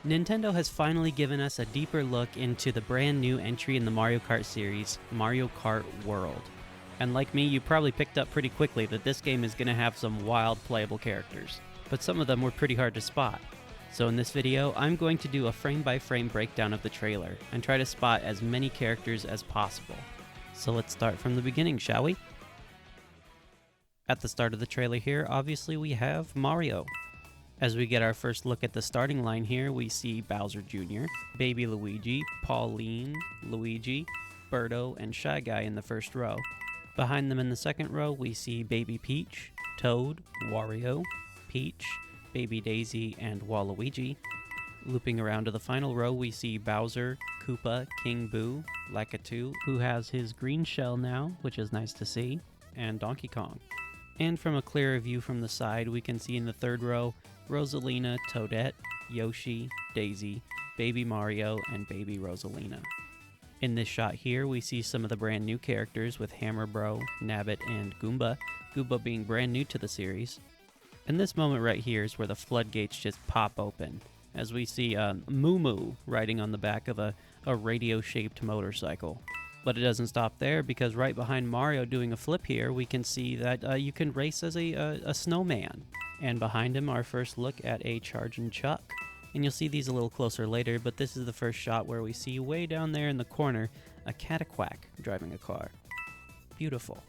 Nintendo has finally given us a deeper look into the brand new entry in the Mario Kart series, Mario Kart World. And like me, you probably picked up pretty quickly that this game is going to have some wild playable characters, but some of them were pretty hard to spot. So in this video, I'm going to do a frame-by-frame breakdown of the trailer and try to spot as many characters as possible. So let's start from the beginning, shall we? At the start of the trailer here, obviously we have Mario. As we get our first look at the starting line here, we see Bowser Jr., Baby Luigi, Pauline, Luigi, Birdo, and Shy Guy in the first row. Behind them in the second row, we see Baby Peach, Toad, Wario, Peach, Baby Daisy, and Waluigi. Looping around to the final row, we see Bowser, Koopa, King Boo, Lakitu, who has his green shell now, which is nice to see, and Donkey Kong. And from a clearer view from the side, we can see in the third row, Rosalina, Toadette, Yoshi, Daisy, Baby Mario, and Baby Rosalina. In this shot here, we see some of the brand new characters with Hammer Bro, Nabbit, and Goomba, Goomba being brand new to the series. And this moment right here is where the floodgates just pop open, as we see Moo Moo riding on the back of a radio-shaped motorcycle. But it doesn't stop there, because right behind Mario doing a flip here, we can see that you can race as a snowman. And behind him, our first look at a Chargin' Chuck. And you'll see these a little closer later, but this is the first shot where we see way down there in the corner a Cataquack driving a car. Beautiful.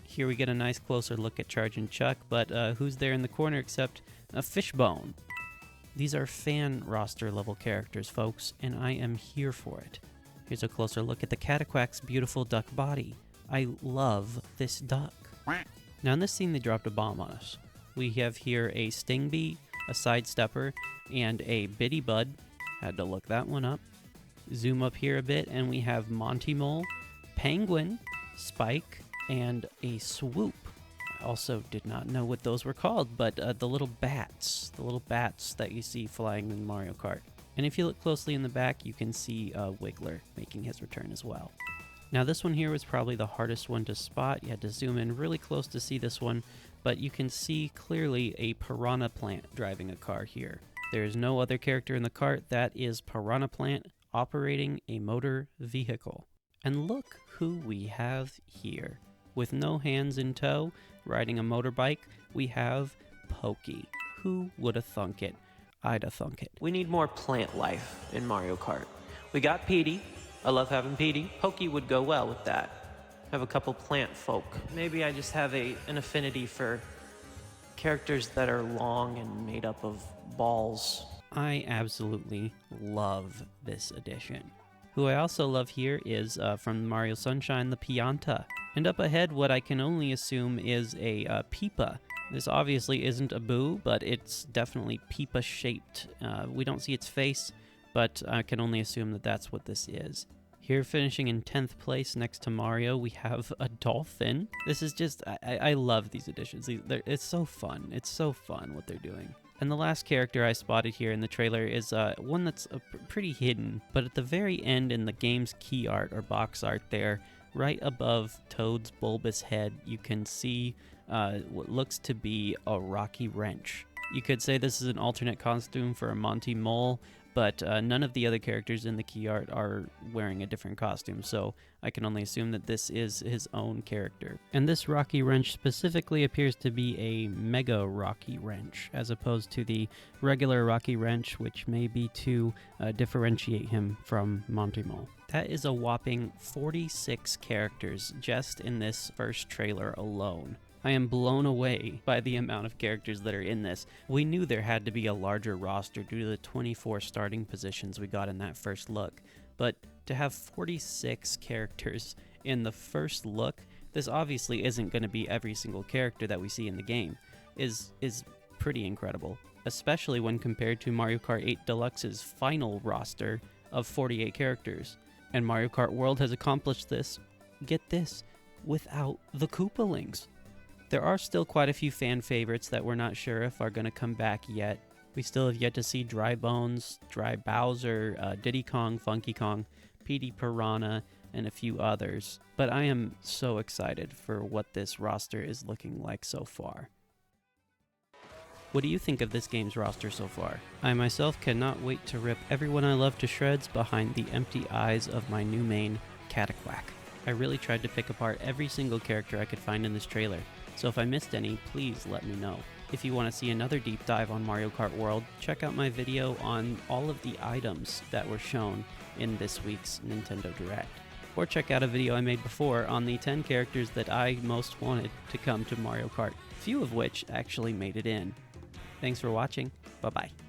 Here we get a nice closer look at Chargin' Chuck, but who's there in the corner except a Fishbone? These are fan roster level characters, folks, and I am here for it. Here's a closer look at the Cataquack's beautiful duck body. I love this duck. Now in this scene they dropped a bomb on us. We have here a Stingbee, a Sidestepper, and a Bitty Bud. Had to look that one up. Zoom up here a bit and we have Monty Mole, Penguin, Spike, and a Swoop. I also did not know what those were called, but the little bats that you see flying in Mario Kart. And if you look closely in the back, you can see Wiggler making his return as well. Now this one here was probably the hardest one to spot. You had to zoom in really close to see this one, but you can see clearly a Piranha Plant driving a car here. There is no other character in the kart. That is Piranha Plant operating a motor vehicle. And look who we have here. With no hands in tow, riding a motorbike, we have Pokey. Who would have thunk it? I'd have thunk it. We need more plant life in Mario Kart. We got Petey. I love having Petey. Pokey would go well with that. Have a couple plant folk. Maybe I just have an affinity for characters that are long and made up of balls. I absolutely love this edition. Who I also love here is, from Mario Sunshine, the Pianta. And up ahead, what I can only assume is a Peepa. This obviously isn't a Boo, but it's definitely Peepa-shaped. We don't see its face, but I can only assume that that's what this is. Here, finishing in 10th place next to Mario, we have a Dolphin. This is just, I love these additions. It's so fun. It's so fun what they're doing. And the last character I spotted here in the trailer is one that's pretty hidden, but at the very end in the game's key art or box art there, right above Toad's bulbous head, you can see what looks to be a Rocky Wrench. You could say this is an alternate costume for a Monty Mole, but none of the other characters in the key art are wearing a different costume, so I can only assume that this is his own character. And this Rocky Wrench specifically appears to be a Mega Rocky Wrench, as opposed to the regular Rocky Wrench, which may be to differentiate him from Monty Mole. That is a whopping 46 characters just in this first trailer alone. I am blown away by the amount of characters that are in this. We knew there had to be a larger roster due to the 24 starting positions we got in that first look, but to have 46 characters in the first look, this obviously isn't going to be every single character that we see in the game, is pretty incredible, especially when compared to Mario Kart 8 Deluxe's final roster of 48 characters. And Mario Kart World has accomplished this, get this, without the Koopalings. There are still quite a few fan favorites that we're not sure if are going to come back yet. We still have yet to see Dry Bones, Dry Bowser, Diddy Kong, Funky Kong, Petey Piranha, and a few others. But I am so excited for what this roster is looking like so far. What do you think of this game's roster so far? I myself cannot wait to rip everyone I love to shreds behind the empty eyes of my new main, Cataquack. I really tried to pick apart every single character I could find in this trailer, so if I missed any, please let me know. If you want to see another deep dive on Mario Kart World, check out my video on all of the items that were shown in this week's Nintendo Direct. Or check out a video I made before on the 10 characters that I most wanted to come to Mario Kart, few of which actually made it in. Thanks for watching. Bye-bye.